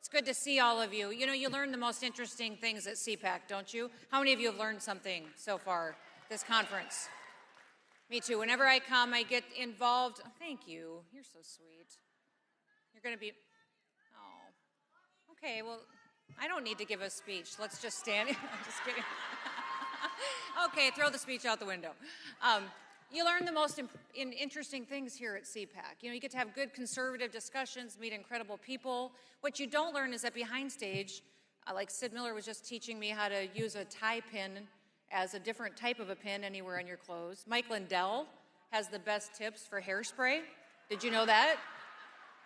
It's good to see all of you. You know, you learn the most interesting things at CPAC, don't you? How many of you have learned something so far this conference? Me too. Whenever I come, I get involved. Oh, thank you. You're so sweet. You're going to be, oh, okay, well, I don't need to give a speech. Let's just stand. I'm just kidding. Okay, throw the speech out the window. You learn the most interesting things here at CPAC. You know, you get to have good conservative discussions, meet incredible people. What you don't learn is that behind stage, like Sid Miller was just teaching me how to use a tie pin as a different type of a pin anywhere on your clothes. Mike Lindell has the best tips for hairspray. Did you know that?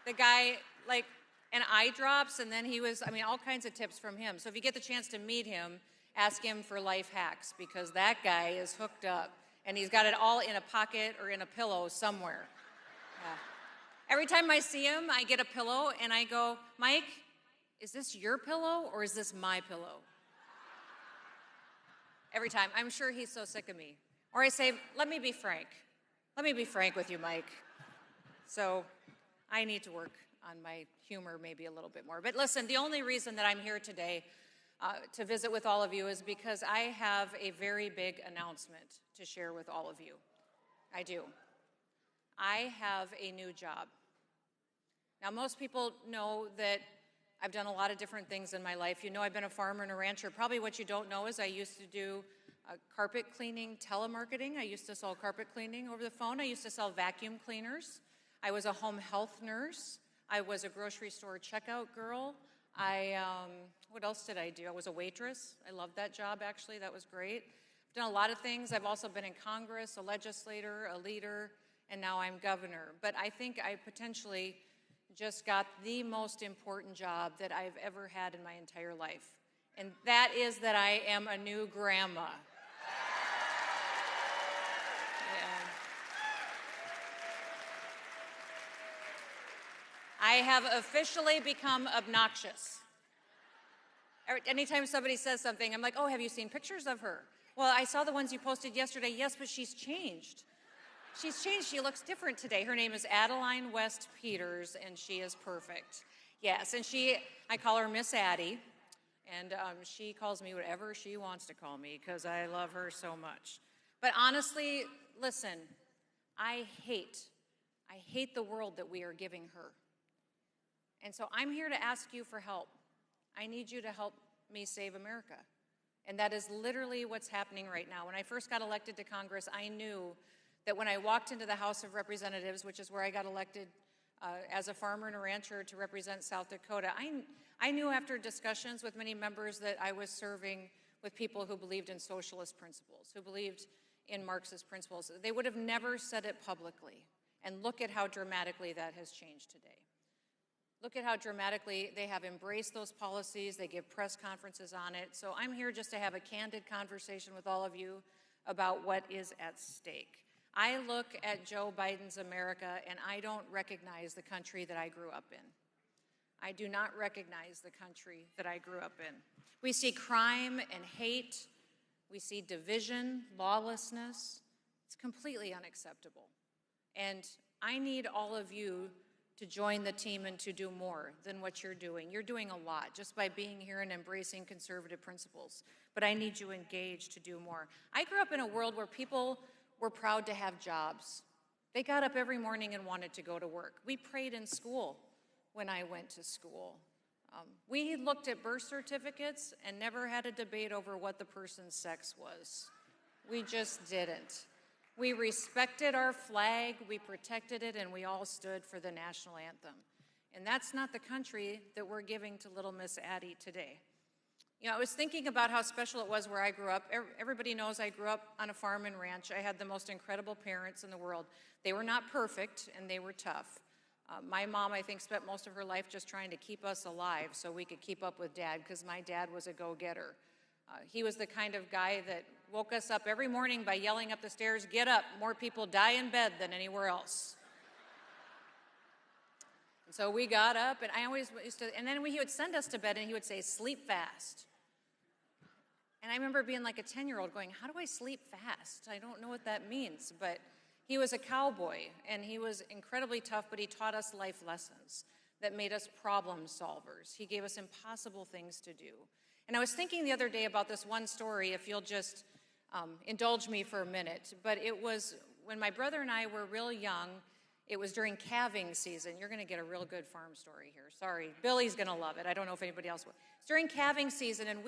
The guy, like, and eye drops, and then he was, I mean, all kinds of tips from him. So if you get the chance to meet him, ask him for life hacks, because that guy is hooked up. And he's got it all in a pocket or in a pillow somewhere. Yeah. Every time I see him, I get a pillow and I go, Mike, is this your pillow or is this my pillow? Every time. I'm sure he's so sick of me. Or I say, let me be frank. Let me be frank with you, Mike. So I need to work on my humor maybe a little bit more. But listen, the only reason that I'm here today to visit with all of you is because I have a very big announcement to share with all of you. I do. I have a new job. Now, most people know that I've done a lot of different things in my life. You know I've been a farmer and a rancher. Probably what you don't know is I used to do carpet cleaning telemarketing. I used to sell carpet cleaning over the phone. I used to sell vacuum cleaners. I was a home health nurse. I was a grocery store checkout girl. What else did I do? I was a waitress. I loved that job, actually. That was great. I've done a lot of things. I've also been in Congress, a legislator, a leader, and now I'm governor. But I think I potentially just got the most important job that I've ever had in my entire life. And that is that I am a new grandma. I have officially become obnoxious. Anytime somebody says something, I'm like, oh, have you seen pictures of her? Well, I saw the ones you posted yesterday. Yes, but she's changed. She's changed. She looks different today. Her name is Adeline West Peters, and she is perfect. Yes, and I call her Miss Addie, and she calls me whatever she wants to call me because I love her so much. But honestly, listen, I hate the world that we are giving her. And so I'm here to ask you for help. I need you to help me save America. And that is literally what's happening right now. When I first got elected to Congress, I knew that when I walked into the House of Representatives, which is where I got elected as a farmer and a rancher to represent South Dakota, I knew after discussions with many members that I was serving with people who believed in socialist principles, who believed in Marxist principles. They would have never said it publicly. And look at how dramatically that has changed today. Look at how dramatically they have embraced those policies. They give press conferences on it. So I'm here just to have a candid conversation with all of you about what is at stake. I look at Joe Biden's America, and I don't recognize the country that I grew up in. I do not recognize the country that I grew up in. We see crime and hate. We see division, lawlessness. It's completely unacceptable. And I need all of you to join the team and to do more than what you're doing. You're doing a lot just by being here and embracing conservative principles. But I need you engaged to do more. I grew up in a world where people were proud to have jobs. They got up every morning and wanted to go to work. We prayed in school when I went to school. We looked at birth certificates and never had a debate over what the person's sex was. We just didn't. We respected our flag, we protected it, and we all stood for the national anthem. And that's not the country that we're giving to little Miss Addie today. You know, I was thinking about how special it was where I grew up. Everybody knows I grew up on a farm and ranch. I had the most incredible parents in the world. They were not perfect, and they were tough. My mom, I think, spent most of her life just trying to keep us alive so we could keep up with Dad, because my dad was a go-getter. He was the kind of guy that woke us up every morning by yelling up the stairs, "Get up, more people die in bed than anywhere else." And so we got up, and I always used to, and then he would send us to bed, and he would say, "Sleep fast." And I remember being like a 10-year-old going, how do I sleep fast? I don't know what that means. But he was a cowboy, and he was incredibly tough, but he taught us life lessons. that made us problem solvers. He gave us impossible things to do. And I was thinking the other day about this one story, if you'll just indulge me for a minute. But it was when my brother and I were real young. It was during calving season. You're going to get a real good farm story here. Sorry. Billy's going to love it. I don't know if anybody else will. It's during calving season, and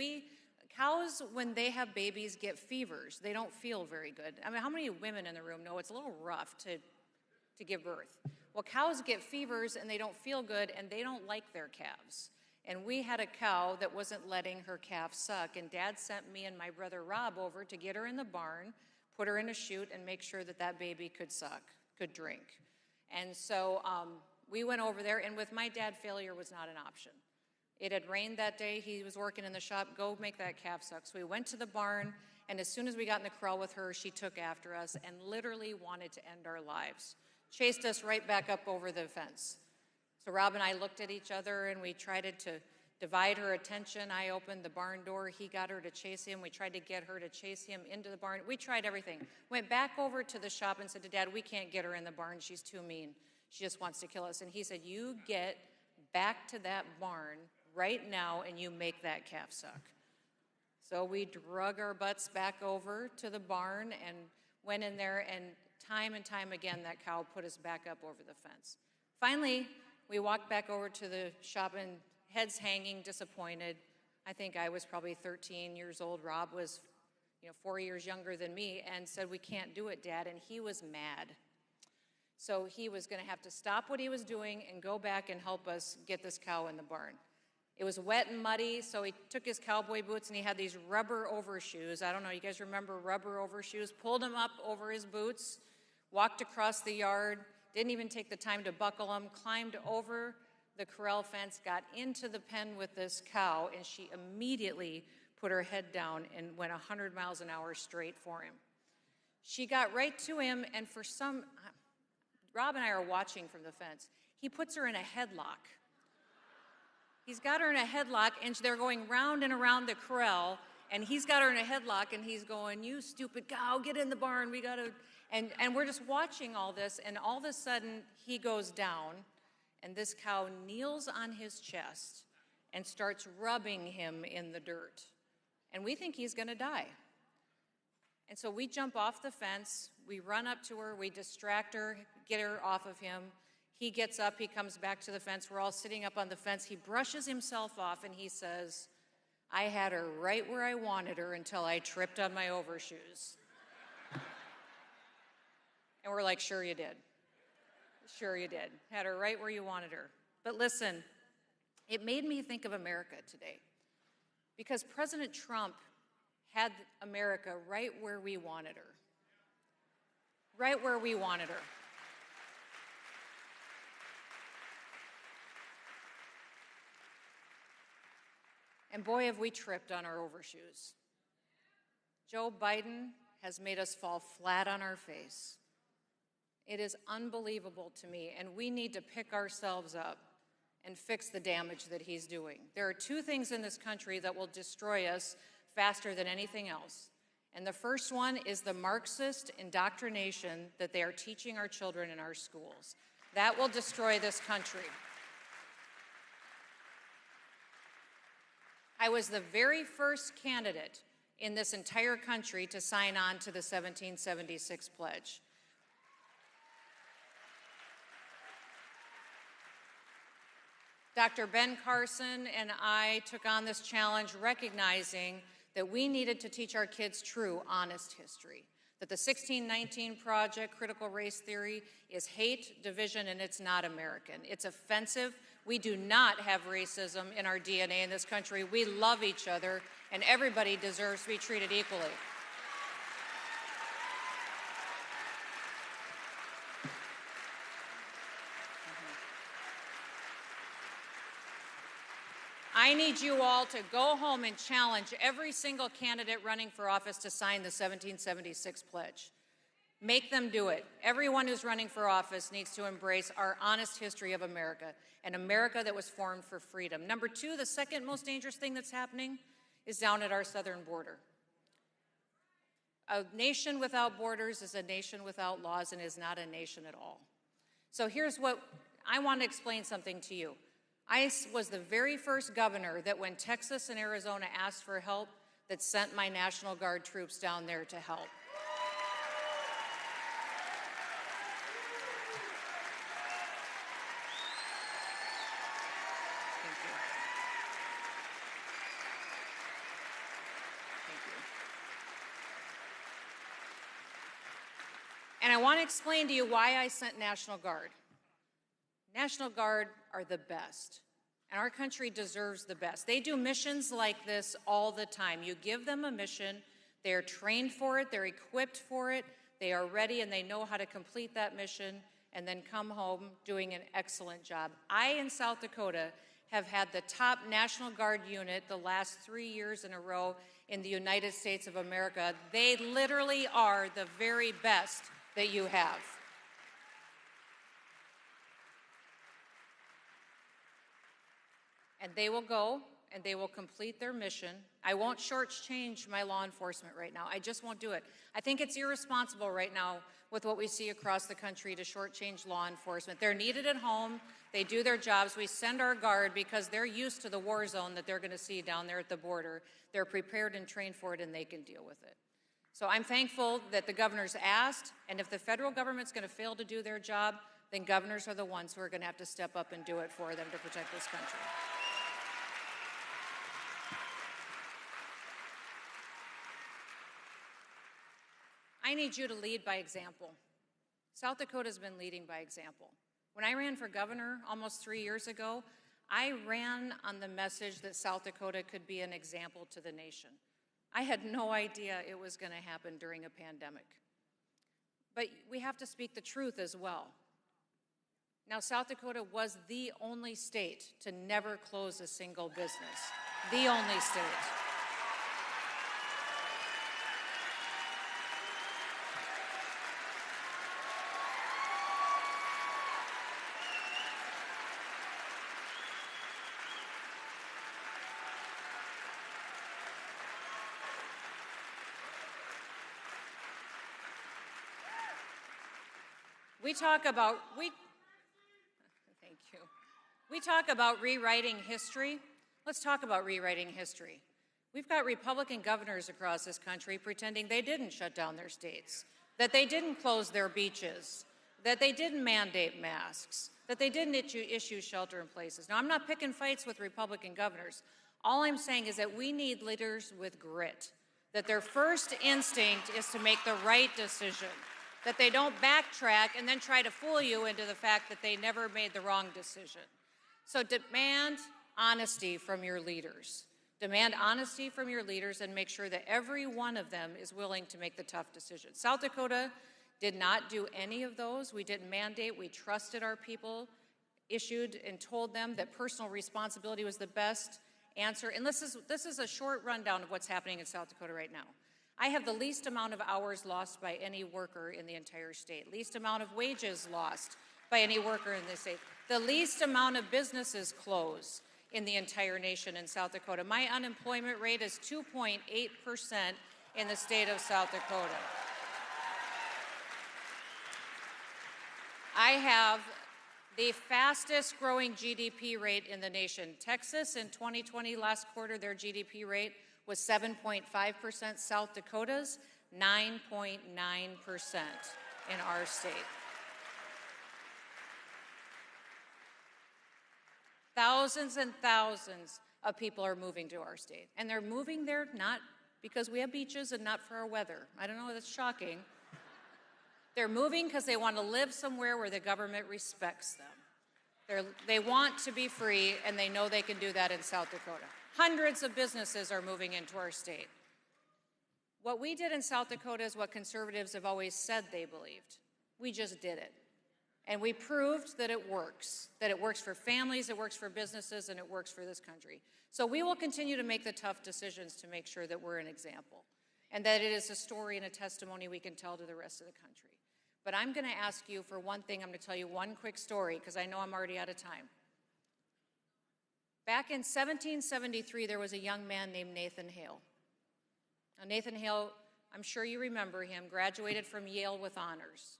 cows, when they have babies, get fevers. They don't feel very good. I mean, how many women in the room know it's a little rough to give birth? Well, cows get fevers, and they don't feel good, and they don't like their calves. And we had a cow that wasn't letting her calf suck, and Dad sent me and my brother Rob over to get her in the barn, put her in a chute, and make sure that that baby could suck, could drink. And so we went over there, and with my dad, failure was not an option. It had rained that day. He was working in the shop. Go make that calf suck. So we went to the barn, and as soon as we got in the corral with her, she took after us and literally wanted to end our lives. Chased us right back up over the fence. So Rob and I looked at each other, and we tried to divide her attention. I opened the barn door. He got her to chase him. We tried to get her to chase him into the barn. We tried everything. Went back over to the shop and said to Dad, we can't get her in the barn. She's too mean. She just wants to kill us. And he said, you get back to that barn right now, and you make that calf suck. So we drug our butts back over to the barn and went in there, and time again, that cow put us back up over the fence. Finally, we walked back over to the shop, and heads hanging, disappointed. I think I was probably 13 years old. Rob was, 4 years younger than me, and said, we can't do it, Dad, and he was mad. So he was going to have to stop what he was doing and go back and help us get this cow in the barn. It was wet and muddy, so he took his cowboy boots, and he had these rubber overshoes. I don't know, you guys remember rubber overshoes? Pulled them up over his boots, walked across the yard, didn't even take the time to buckle them, climbed over the corral fence, got into the pen with this cow, and she immediately put her head down and went 100 miles an hour straight for him. She got right to him, and Rob and I are watching from the fence. He puts her in a headlock. He's got her in a headlock, and they're going round and around the corral, and he's got her in a headlock, and he's going, you stupid cow, get in the barn, we gotta, and we're just watching all this, and all of a sudden, he goes down, and this cow kneels on his chest and starts rubbing him in the dirt. And we think he's gonna die. And so we jump off the fence, we run up to her, we distract her, get her off of him. He gets up, he comes back to the fence, we're all sitting up on the fence. He brushes himself off and he says, I had her right where I wanted her until I tripped on my overshoes. And we're like, sure you did. Sure you did. Had her right where you wanted her. But listen, it made me think of America today. Because President Trump had America right where we wanted her. Right where we wanted her. And boy, have we tripped on our overshoes. Joe Biden has made us fall flat on our face. It is unbelievable to me, and we need to pick ourselves up and fix the damage that he's doing. There are two things in this country that will destroy us faster than anything else. And the first one is the Marxist indoctrination that they are teaching our children in our schools. That will destroy this country. I was the very first candidate in this entire country to sign on to the 1776 pledge. Dr. Ben Carson and I took on this challenge recognizing that we needed to teach our kids true, honest history. That the 1619 Project, critical race theory, is hate, division, and it's not American. It's offensive. We do not have racism in our DNA in this country. We love each other, and everybody deserves to be treated equally. I need you all to go home and challenge every single candidate running for office to sign the 1776 pledge. Make them do it. Everyone who's running for office needs to embrace our honest history of America, an America that was formed for freedom. Number two, the second most dangerous thing that's happening is down at our southern border. A nation without borders is a nation without laws and is not a nation at all. So here's what I want to explain something to you. I was the very first governor that when Texas and Arizona asked for help, that sent my National Guard troops down there to help. Thank you. Thank you. And I want to explain to you why I sent National Guard. National Guard are the best, and our country deserves the best. They do missions like this all the time. You give them a mission, they are trained for it, they're equipped for it, they are ready, and they know how to complete that mission and then come home doing an excellent job. I, in South Dakota, have had the top National Guard unit the last 3 years in a row in the United States of America. They literally are the very best that you have. And they will go and they will complete their mission. I won't shortchange my law enforcement right now. I just won't do it. I think it's irresponsible right now with what we see across the country to shortchange law enforcement. They're needed at home. They do their jobs. We send our Guard because they're used to the war zone that they're going to see down there at the border. They're prepared and trained for it, and they can deal with it. So I'm thankful that the governor's asked, and if the federal government's going to fail to do their job, then governors are the ones who are going to have to step up and do it for them to protect this country. I need you to lead by example. South Dakota's been leading by example. When I ran for governor almost 3 years ago, I ran on the message that South Dakota could be an example to the nation. I had no idea it was going to happen during a pandemic. But we have to speak the truth as well. Now, South Dakota was the only state to never close a single business. The only state. We talk about rewriting history. Let's talk about rewriting history. We've got Republican governors across this country pretending they didn't shut down their states, that they didn't close their beaches, that they didn't mandate masks, that they didn't issue shelter in places. Now, I'm not picking fights with Republican governors. All I'm saying is that we need leaders with grit, that their first instinct is to make the right decision, that they don't backtrack and then try to fool you into the fact that they never made the wrong decision. So demand honesty from your leaders. Demand honesty from your leaders and make sure that every one of them is willing to make the tough decisions. South Dakota did not do any of those. We didn't mandate. We trusted our people, issued and told them that personal responsibility was the best answer. And this is a short rundown of what's happening in South Dakota right now. I have the least amount of hours lost by any worker in the entire state, least amount of wages lost by any worker in the state, the least amount of businesses closed in the entire nation in South Dakota. My unemployment rate is 2.8% in the state of South Dakota. I have the fastest growing GDP rate in the nation. Texas in 2020, last quarter, their GDP rate was 7.5%. South Dakota's 9.9% in our state. Thousands and thousands of people are moving to our state. And they're moving there not because we have beaches and not for our weather. I don't know, that's shocking. They're moving because they want to live somewhere where the government respects them. They want to be free, and they know they can do that in South Dakota. Hundreds of businesses are moving into our state. What we did in South Dakota is what conservatives have always said they believed. We just did it. And we proved that it works for families, it works for businesses, and it works for this country. So we will continue to make the tough decisions to make sure that we're an example and that it is a story and a testimony we can tell to the rest of the country. But I'm going to ask you for one thing. I'm going to tell you one quick story because I know I'm already out of time. Back in 1773, there was a young man named Nathan Hale. Now, Nathan Hale, I'm sure you remember him, graduated from Yale with honors.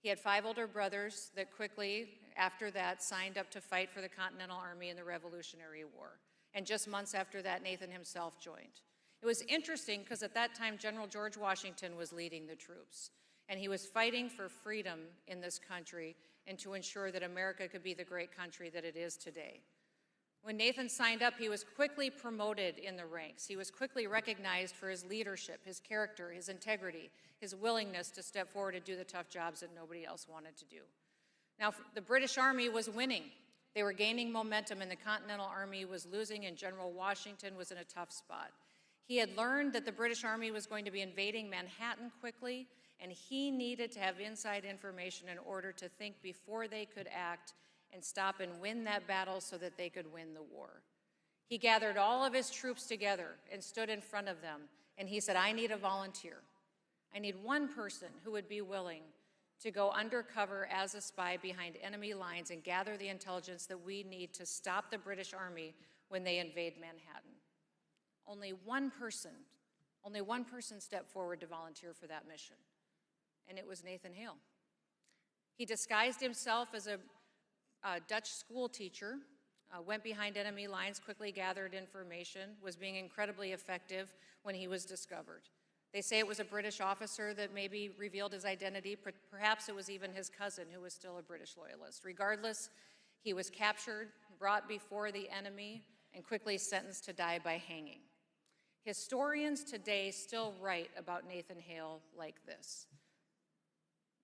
He had 5 older brothers that quickly, after that, signed up to fight for the Continental Army in the Revolutionary War. And just months after that, Nathan himself joined. It was interesting because at that time, General George Washington was leading the troops. And he was fighting for freedom in this country and to ensure that America could be the great country that it is today. When Nathan signed up, he was quickly promoted in the ranks. He was quickly recognized for his leadership, his character, his integrity, his willingness to step forward and do the tough jobs that nobody else wanted to do. Now, the British Army was winning. They were gaining momentum, and the Continental Army was losing, and General Washington was in a tough spot. He had learned that the British Army was going to be invading Manhattan quickly, and he needed to have inside information in order to think before they could act and stop and win that battle so that they could win the war. He gathered all of his troops together and stood in front of them, and he said, I need a volunteer. I need one person who would be willing to go undercover as a spy behind enemy lines and gather the intelligence that we need to stop the British Army when they invade Manhattan. Only one person stepped forward to volunteer for that mission, and it was Nathan Hale. He disguised himself as a Dutch school teacher, went behind enemy lines, quickly gathered information, was being incredibly effective when he was discovered. They say it was a British officer that maybe revealed his identity. Perhaps it was even his cousin who was still a British loyalist. Regardless, he was captured, brought before the enemy, and quickly sentenced to die by hanging. Historians today still write about Nathan Hale like this.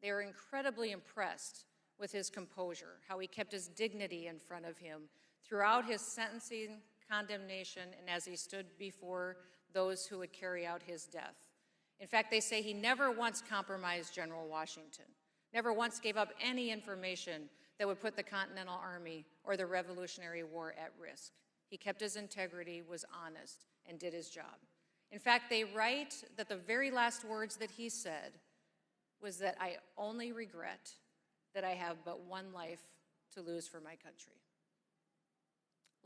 They are incredibly impressed with his composure, how he kept his dignity in front of him throughout his sentencing, condemnation, and as he stood before those who would carry out his death. In fact, they say he never once compromised General Washington, never once gave up any information that would put the Continental Army or the Revolutionary War at risk. He kept his integrity, was honest, and did his job. In fact, they write that the very last words that he said was that I only regret that I have but one life to lose for my country.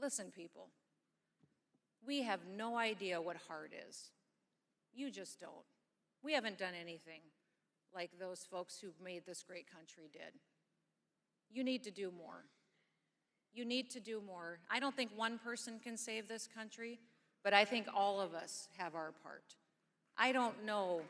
Listen, people, we have no idea what hard is. You just don't. We haven't done anything like those folks who've made this great country did. You need to do more. You need to do more. I don't think one person can save this country, but I think all of us have our part. I don't know.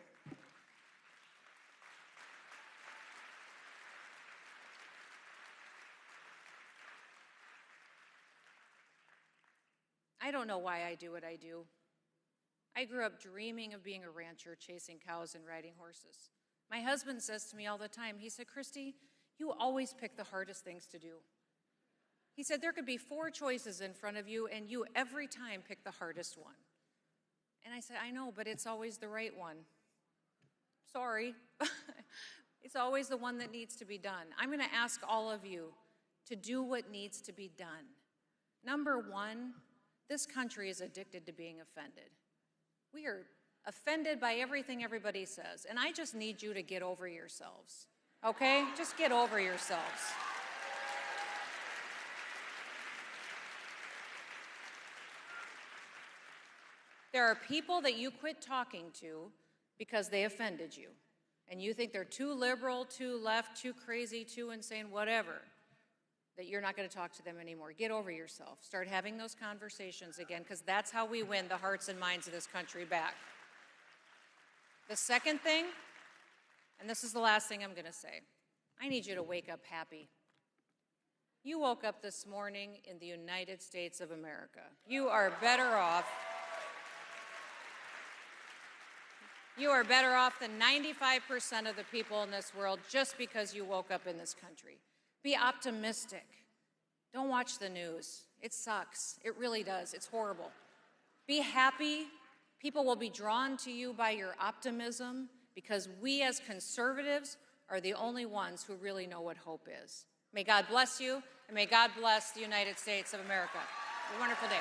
I don't know why I do what I do. I grew up dreaming of being a rancher, chasing cows and riding horses. My husband says to me all the time, he said, Kristi, you always pick the hardest things to do. He said, there could be 4 choices in front of you, and you every time pick the hardest one. And I said, I know, but it's always the right one. Sorry. It's always the one that needs to be done. I'm going to ask all of you to do what needs to be done. Number 1, this country is addicted to being offended. We are offended by everything everybody says, and I just need you to get over yourselves, okay? Just get over yourselves. There are people that you quit talking to because they offended you, and you think they're too liberal, too left, too crazy, too insane, whatever, that you're not going to talk to them anymore. Get over yourself. Start having those conversations again, because that's how we win the hearts and minds of this country back. The second thing, and this is the last thing I'm going to say, I need you to wake up happy. You woke up this morning in the United States of America. You are better off. You are better off than 95% of the people in this world just because you woke up in this country. Be optimistic. Don't watch the news. It sucks. It really does. It's horrible. Be happy. People will be drawn to you by your optimism because we as conservatives are the only ones who really know what hope is. May God bless you, and may God bless the United States of America. Have a wonderful day.